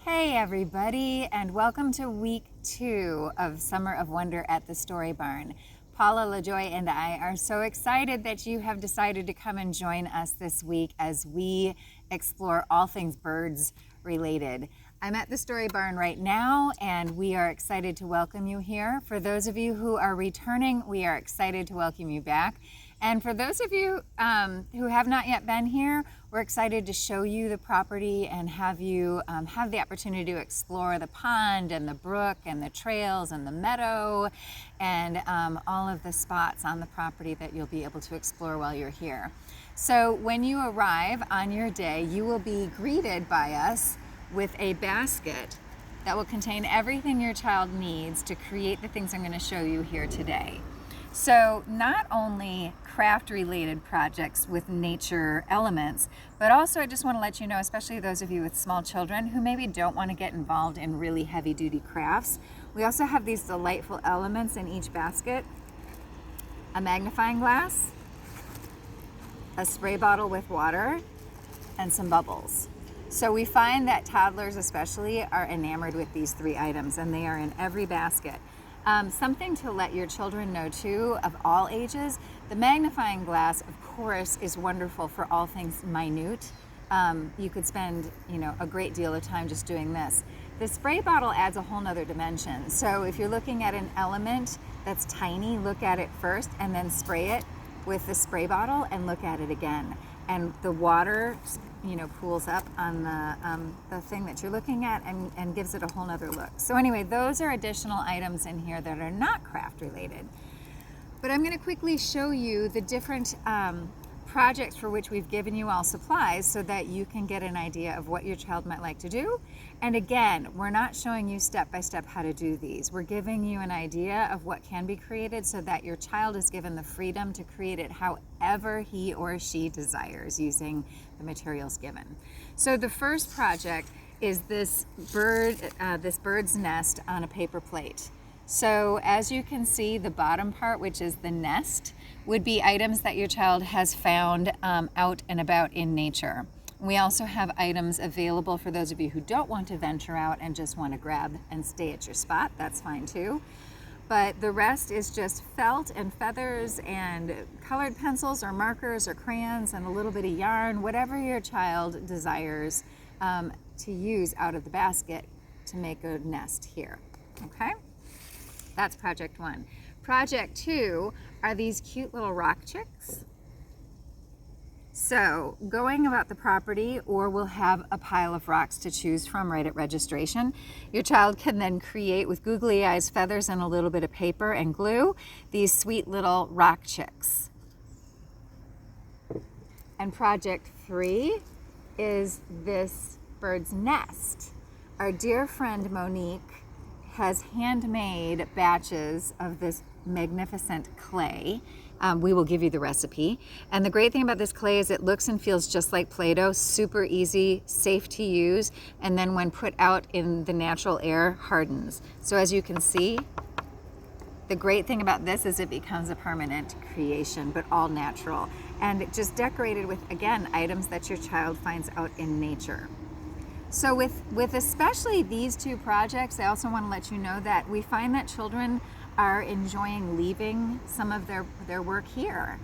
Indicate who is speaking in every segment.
Speaker 1: Hey everybody, and welcome to week 2 of Summer of Wonder at the Story Barn. Paula LaJoy and I are so excited that you have decided to come and join us this week as we explore all things birds related. I'm at the Story Barn right now, and we are excited to welcome you here. For those of you who are returning, we are excited to welcome you back. And for those of you who have not yet been here, we're excited to show you the property and have you have the opportunity to explore the pond and the brook and the trails and the meadow and all of the spots on the property that you'll be able to explore while you're here. So when you arrive on your day, you will be greeted by us with a basket that will contain everything your child needs to create the things I'm going to show you here today. So not only craft-related projects with nature elements, but also I just want to let you know, especially those of you with small children who maybe don't want to get involved in really heavy-duty crafts, we also have these delightful elements in each basket: a magnifying glass, a spray bottle with water, and some bubbles. So we find that toddlers especially are enamored with these 3 items, and they are in every basket. Something to let your children know too, of all ages, the magnifying glass, of course, is wonderful for all things minute. You could spend, a great deal of time just doing this. The spray bottle adds a whole nother dimension. So if you're looking at an element that's tiny, look at it first and then spray it with the spray bottle and look at it again. And the water, pools up on the thing that you're looking at and gives it a whole nother look. So anyway, those are additional items in here that are not craft related. But I'm going to quickly show you the different projects for which we've given you all supplies so that you can get an idea of what your child might like to do. And again, we're not showing you step by step how to do these. We're giving you an idea of what can be created so that your child is given the freedom to create it however he or she desires using the materials given. So the first project is this bird's nest on a paper plate. So as you can see, the bottom part, which is the nest, would be items that your child has found out and about in nature. We also have items available for those of you who don't want to venture out and just want to grab and stay at your spot. That's fine too. But the rest is just felt and feathers and colored pencils or markers or crayons and a little bit of yarn, whatever your child desires to use out of the basket to make a nest here, okay? That's project 1. Project 2 are these cute little rock chicks. So going about the property, or we'll have a pile of rocks to choose from right at registration. Your child can then create with googly eyes, feathers, and a little bit of paper and glue these sweet little rock chicks. And project 3 is this bird's nest. Our dear friend Monique has handmade batches of this magnificent clay. We will give you the recipe. And the great thing about this clay is it looks and feels just like Play-Doh, super easy, safe to use, and then when put out in the natural air, hardens. So as you can see, the great thing about this is it becomes a permanent creation, but all natural. And just decorated with, again, items that your child finds out in nature. So with especially these 2 projects, I also want to let you know that we find that children are enjoying leaving some of their work here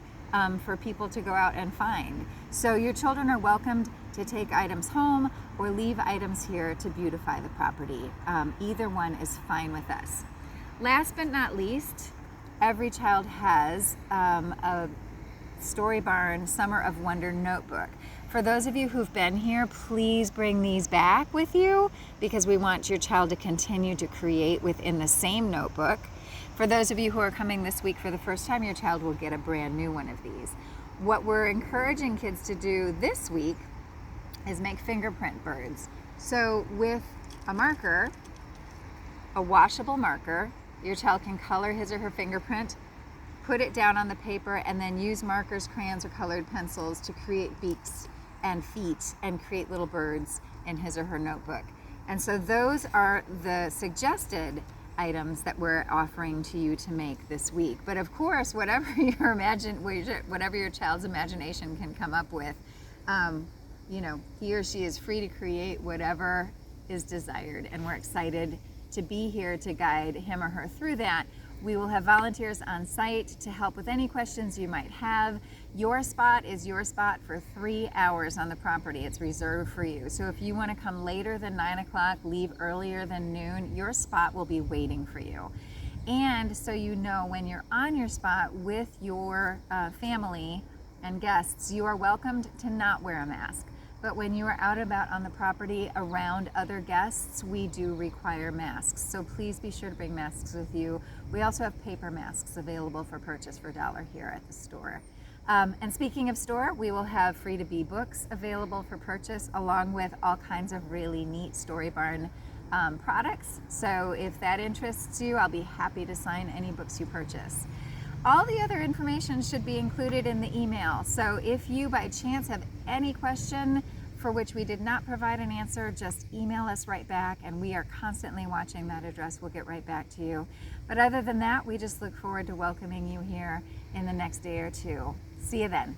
Speaker 1: for people to go out and find. So your children are welcomed to take items home or leave items here to beautify the property. Either one is fine with us. Last but not least, every child has a Story Barn Summer of Wonder notebook. For those of you who've been here, please bring these back with you because we want your child to continue to create within the same notebook. For those of you who are coming this week for the first time, your child will get a brand new one of these. What we're encouraging kids to do this week is make fingerprint birds. So with a marker, a washable marker, your child can color his or her fingerprint, put it down on the paper, and then use markers, crayons, or colored pencils to create beaks and feet and create little birds in his or her notebook. And so those are the suggested items that we're offering to you to make this week. But of course, whatever your child's imagination can come up with, he or she is free to create whatever is desired, and we're excited to be here to guide him or her through that. We will have volunteers on site to help with any questions you might have. Your spot is your spot for 3 hours on the property. It's reserved for you. So if you want to come later than 9 o'clock, leave earlier than noon, your spot will be waiting for you. And so you know, when you're on your spot with your family and guests, you are welcomed to not wear a mask. But when you are out and about on the property around other guests, we do require masks. So please be sure to bring masks with you. We also have paper masks available for purchase for $1 here at the store. And speaking of store, we will have free to be books available for purchase, along with all kinds of really neat Story Barn products. So if that interests you, I'll be happy to sign any books you purchase. All the other information should be included in the email. So if you by chance have any question for which we did not provide an answer, just email us right back, and we are constantly watching that address. We'll get right back to you. But other than that, we just look forward to welcoming you here in the next day or two. See you then.